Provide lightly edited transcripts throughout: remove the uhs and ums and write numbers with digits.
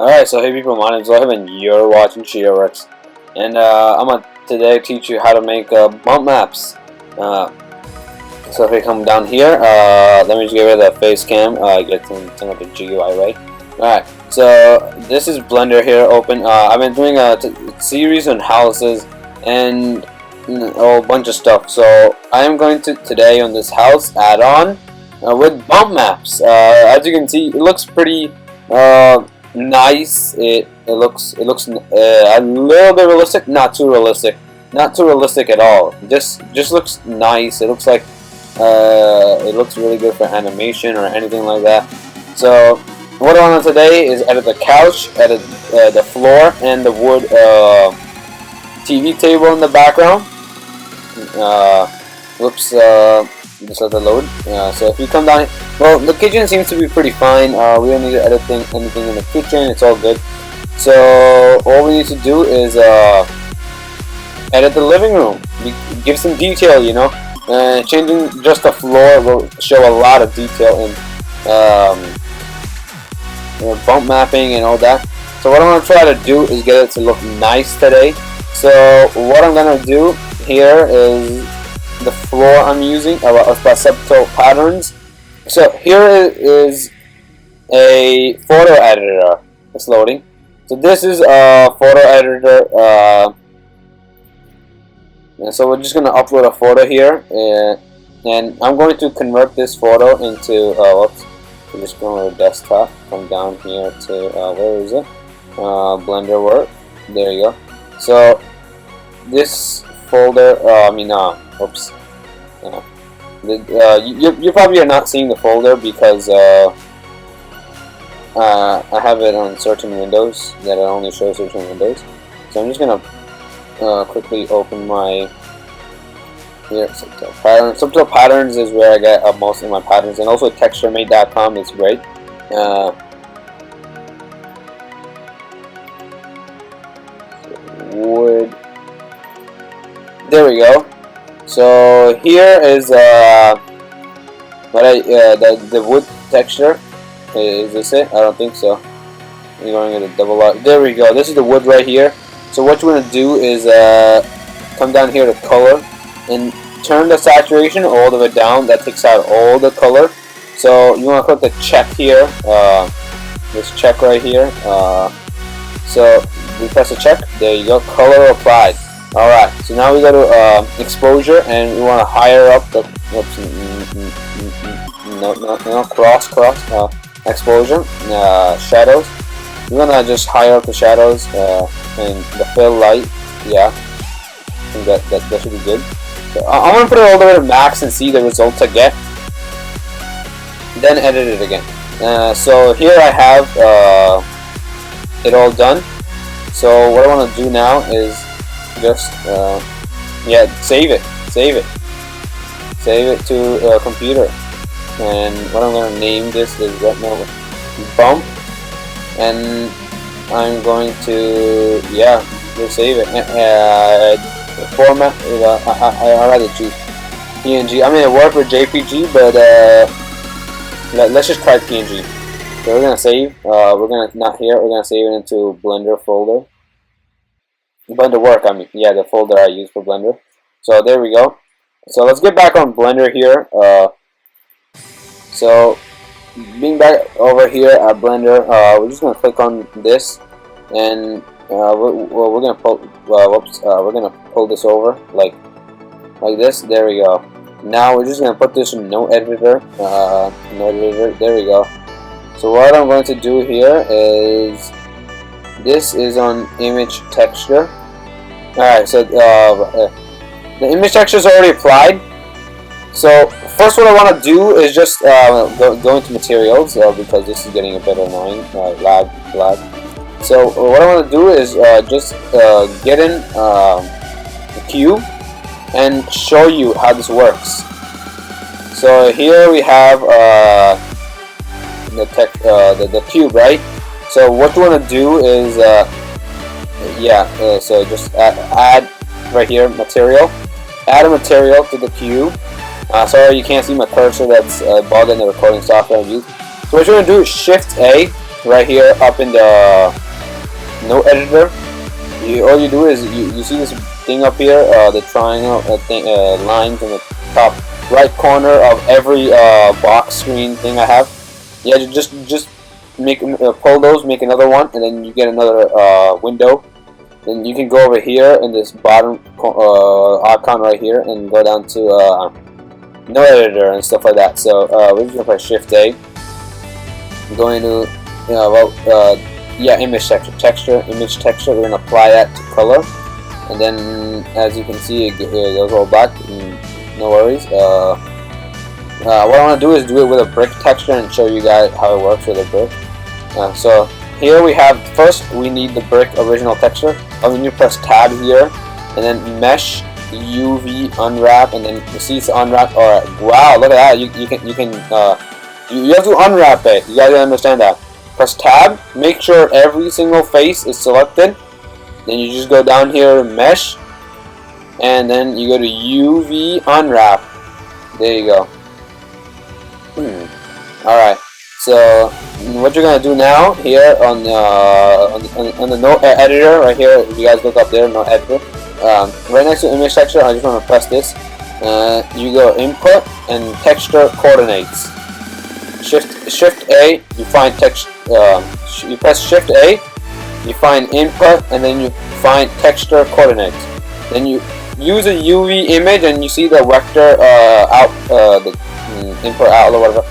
Alright, so hey people, my name is Yosef and you're watching CHEETAH. And I'm going to today teach you how to make bump maps. So if we come down here, let me just get rid of the face cam, get some of the GUI right. Alright, so this is Blender here open. I've been doing a series on houses and a whole bunch of stuff. So I am going to today on this house add-on with bump maps. As you can see, it looks pretty nice. It looks a little bit realistic, not too realistic at all. Just looks nice. It looks like it looks really good for animation or anything like that. So what I want to today is edit the couch, edit the floor, and the wood TV table in the background. Whoops. Just let it load. So if you come down, well, the kitchen seems to be pretty fine. We don't need to edit anything in the kitchen. It's all good. So all we need to do is edit the living room. Give some detail, you know. Changing just the floor will show a lot of detail in bump mapping and all that. So what I'm gonna try to do is get it to look nice today. So what I'm gonna do here is the floor I'm using about subtle patterns. So here is a photo editor. It's loading. So this is a photo editor. And so we're just gonna upload a photo here, and I'm going to convert this photo into. Whoops. We're just going to desktop. Come down here to where is it? Blender work. There you go. So this folder. Oops. You probably are not seeing the folder because I have it on certain windows that I only show certain windows. So I'm just gonna quickly open my subtle patterns. Subtle patterns is where I get most of my patterns, and also texturemate.com is great. Wood. There we go. So here is the wood texture. Is this it? I don't think so. I'm going to double lock. There we go. This is the wood right here. So what you want to do is come down here to color and turn the saturation all the way down. That takes out all the color. So you want to click the check here. This check right here. So we press the check. There you go. Color applied. Alright, so now we go to exposure, and we want to higher up the cross exposure, shadows. We're gonna just higher up the shadows and the fill light. Yeah, I think that should be good. So I'm gonna put it all the way to max and see the results I get. Then edit it again. So here I have it all done. So what I want to do now is just save it to a computer, and what I'm going to name this is right now bump, and I'm going to just save it. Format, I rather choose PNG. I mean, it worked for JPG, but let's just try PNG. So we're gonna save. We're gonna save it into Blender folder. Blender work, I mean, yeah, the folder I use for Blender. So there we go. So let's get back on Blender here. So being back over here at Blender, we're just gonna click on this, and we're gonna pull. We're gonna pull this over like this. There we go. Now we're just gonna put this in no editor. There we go. So what I'm going to do here is this is on image texture. Alright, so the image texture is already applied. So first what I want to do is just go into materials because this is getting a bit annoying. Lag. So what I want to do is just get in the cube and show you how this works. So here we have the cube, right? So what you want to do is so just add right here material. Add a material to the cube. Sorry you can't see my cursor, that's bugging the recording software I use. So what you're going to do is Shift A right here up in the no editor. All you do is you see this thing up here, the triangle lines in the top right corner of every box screen thing I have. Yeah, just make pull those, make another one, and then you get another window. Then you can go over here in this bottom icon right here and go down to no editor and stuff like that. So we're just gonna press Shift A. I'm going to yeah, image texture. We're gonna apply that to color, and then as you can see, it goes all black. No worries. What I want to do is do it with a brick texture and show you guys how it works with a brick. So here we have, first we need the brick original texture. When you press tab here, and then mesh, UV, unwrap, and then you see it's unwrapped. Alright, wow, look at that. You have to unwrap it. You guys understand that. Press tab, make sure every single face is selected. Then you just go down here, mesh, and then you go to UV, unwrap. There you go. Alright, so what you're gonna do now here on the no editor right here, if you guys look up there, no editor, right next to image texture, I just want to press this. You go input and texture coordinates. Shift A, you find text. You press Shift A, you find input, and then you find texture coordinates. Then you use a UV image, and you see the vector the input out or whatever.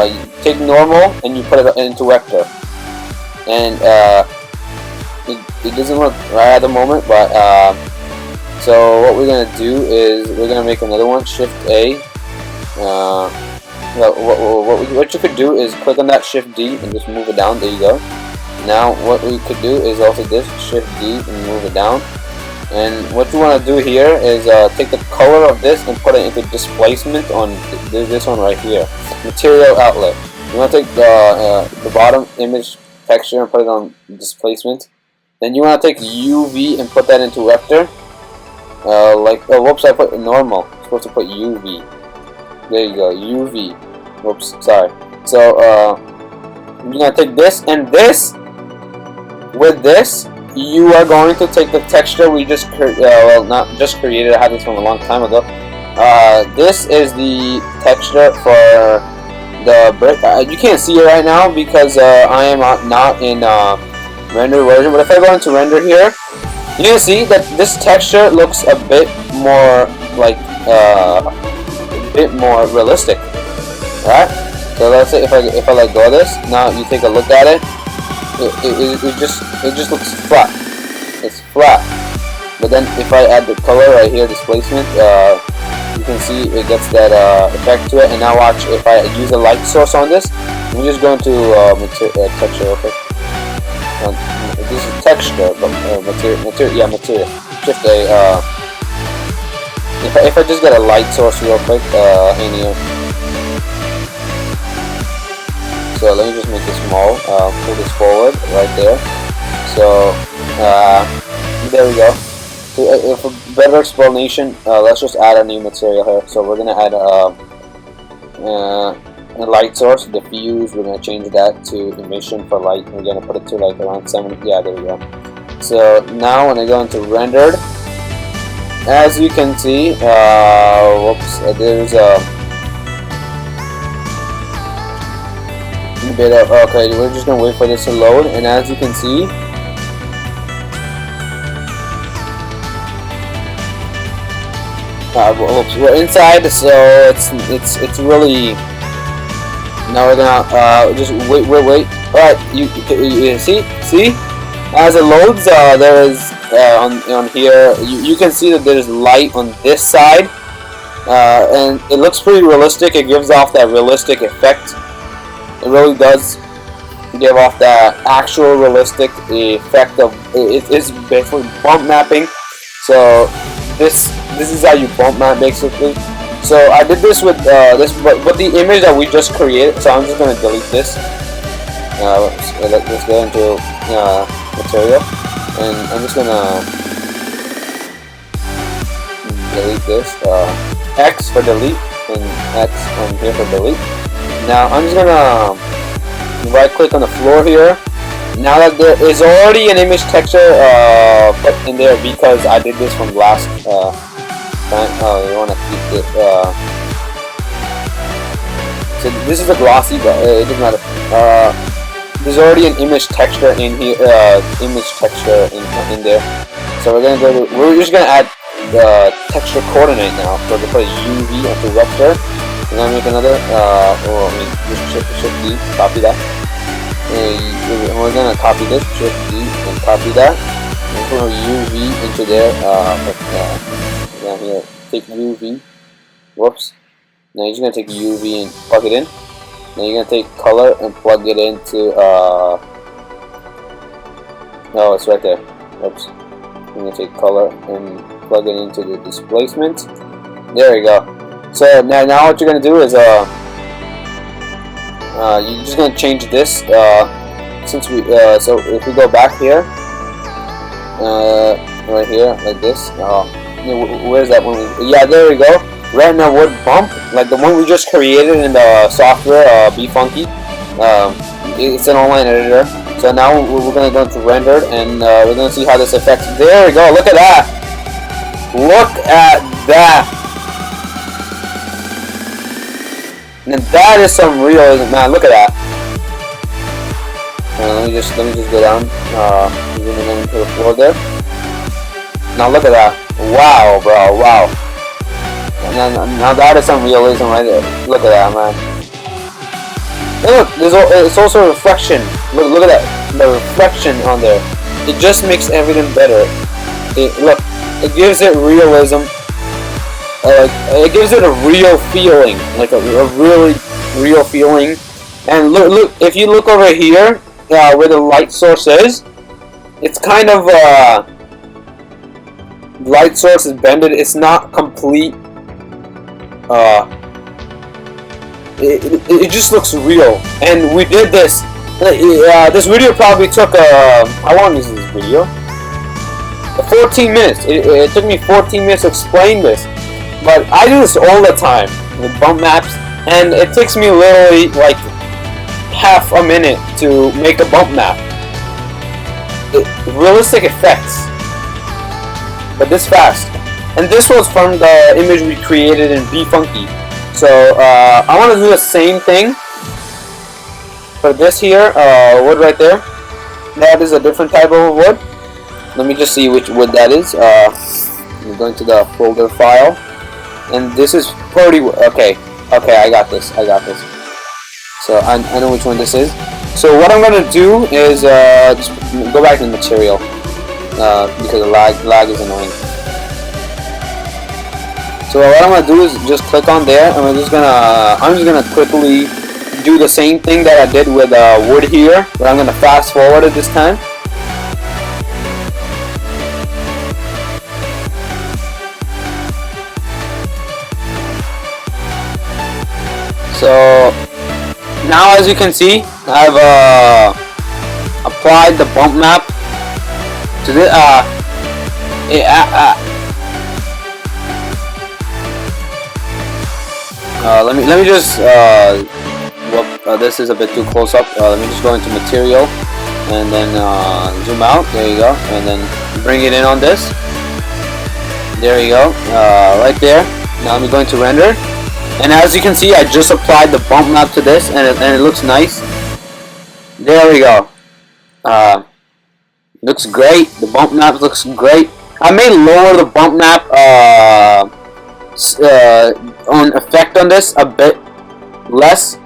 You take normal and you put it into vector, and it doesn't look right at the moment, but so what we're gonna do is we're gonna make another one. Shift A. What you could do is click on that, Shift D, and just move it down. There you go. Now what we could do is also this, Shift D, and move it down. And what you want to do here is take the color of this and put it into displacement on this one right here, material outlet. You want to take the bottom image texture and put it on displacement. Then you want to take UV and put that into vector. Whoops, I put normal. I'm supposed to put UV. There you go, UV. Whoops, sorry. So you're gonna take this and this. With this, you are going to take the texture we just not just created. I had this from a long time ago. This is the texture for the brick. You can't see it right now because I am not in render version. But if I go into render here, you can see that this texture looks a bit more like realistic, right? So let's say if I let go of this, now you take a look at it. It just looks flat. It's flat. But then if I add the color right here, displacement, you can see it gets that effect to it. And now watch, if I use a light source on this, let me just go into texture real quick. This is texture, but material. Shift A. If I just get a light source real quick, in here. So let me just make it small. Pull this forward right there. So there we go. For better explanation, let's just add a new material here. So we're gonna add a light source, diffuse. We're gonna change that to emission for light. We're gonna put it to like around 70. Yeah, there we go. So now when I go into rendered, as you can see, whoops, there's a bit of, okay, we're just gonna wait for this to load, and as you can see, whoops, we're inside, so it's really, now we're gonna just wait. Alright, you see, as it loads, there is on here, you can see that there's light on this side, and it looks pretty realistic. It gives off that realistic effect. It really does give off that actual realistic effect of it's basically bump mapping. So this is how you bump map basically. So I did this with but the image that we just created. So I'm just gonna delete this. Let's go into material, and I'm just gonna delete this. X for delete and X on here for delete. Now I'm just gonna right click on the floor here. Now that there is already an image texture put in there because I did this from last time. Oh, you want to keep it. So this is a glossy, but it doesn't matter. There's already an image texture in here. Image texture in there. So we're gonna go to. We're just gonna add the texture coordinate now. So we're gonna put a UV onto vector. We're gonna make another. Or I mean, just shift D, copy that. And we're gonna copy this. Shift D and copy that. And put a UV into there. Down here, take UV. Whoops. Now you're just gonna take UV and plug it in. Now you're gonna take color and plug it into. No, it's right there. Oops. I'm gonna take color and plug it into the displacement. There you go. So now what you're gonna do is you're just gonna change this. Since we so if we go back here, right here like this. Where's that one? Yeah, there we go. Right now would bump like the one we just created in the software Befunky. It's an online editor. So now we're gonna go to rendered and we're gonna see how this affects. There we go. Look at that. Look at that. And that is some realism, man. Look at that. Let me just go down. Zoom into the floor there. Now look at that. Wow, bro. Wow. Now that is some realism right there. Look at that, man. And look, it's also a reflection. Look at that, the reflection on there. It just makes everything better. Look, it gives it realism. It gives it a real feeling, like a really real feeling. And look, if you look over here, where the light source is, it's kind of light source is bended. It's not complete. It just looks real, and we did this. This video probably took how long is this video? 14 minutes. It took me 14 minutes to explain this, but I do this all the time with bump maps, and it takes me literally like half a minute to make a bump map. Realistic effects, but this fast. And this was from the image we created in Befunky. So I want to do the same thing for this here wood right there. That is a different type of wood. Let me just see which wood that is. I'm going to the folder file, and this is pretty okay. Okay, I got this. So I know which one this is. So what I'm gonna do is just go back to the material because the lag is annoying. So what I'm gonna do is just click on there, and I'm just gonna quickly do the same thing that I did with wood here, but I'm gonna fast forward it this time. So now, as you can see, I've applied the bump map to the let me just this is a bit too close up. Let me just go into material and then zoom out. There you go, and then bring it in on this. There you go, right there. Now let me go into render, and as you can see, I just applied the bump map to this, and it looks nice. There we go. Looks great. The bump map looks great. I may lower the bump map on effect on this a bit less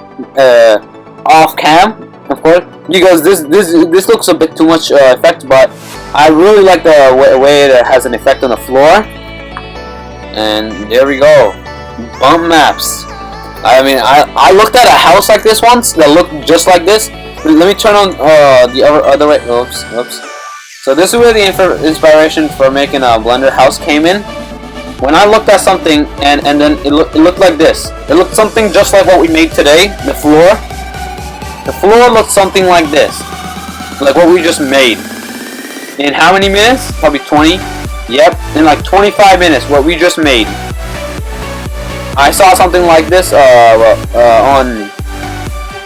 off cam, of course, because this looks a bit too much effect, but I really like the way it has an effect on the floor. And there we go, bump maps. I mean, I looked at a house like this once that looked just like this. Let me turn on the other way. Oops. So this is where the inspiration for making a Blender house came in. When I looked at something and then it looked like this. It looked something just like what we made today. The floor looked something like this, like what we just made. In how many minutes? Probably 20. Yep, in like 25 minutes, what we just made. I saw something like this on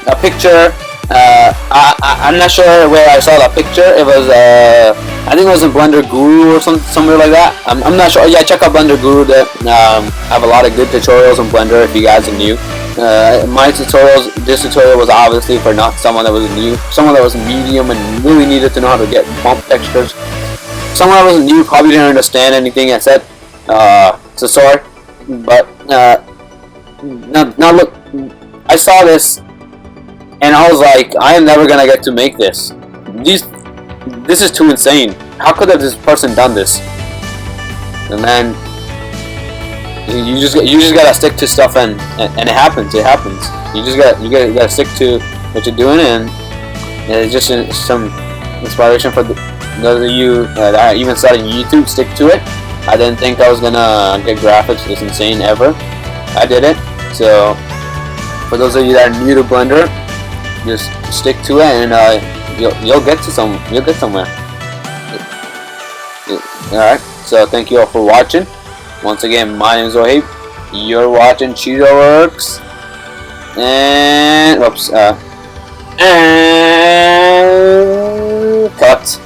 a picture I'm not sure where I saw that picture. It was I think it was in Blender Guru or somewhere like that. I'm not sure. Yeah, check out Blender Guru. That have a lot of good tutorials on Blender if you guys are new. My tutorials, this tutorial was obviously for not someone that was new, someone that was medium and really needed to know how to get bump textures. Someone that was new probably didn't understand anything I said. So sorry, but now look, I saw this and I was like, I am never gonna get to make this. This is too insane. How could have this person done this? And then you just gotta stick to stuff, and it happens. It happens. You gotta stick to what you're doing, and it's just some inspiration for those of you that are even starting YouTube. Stick to it. I didn't think I was gonna get graphics this insane ever. I did it. So for those of you that are new to Blender, just stick to it, and you'll get somewhere. Alright, so thank you all for watching. Once again, my name is Yosef. You're watching CHEETAH, and and cut.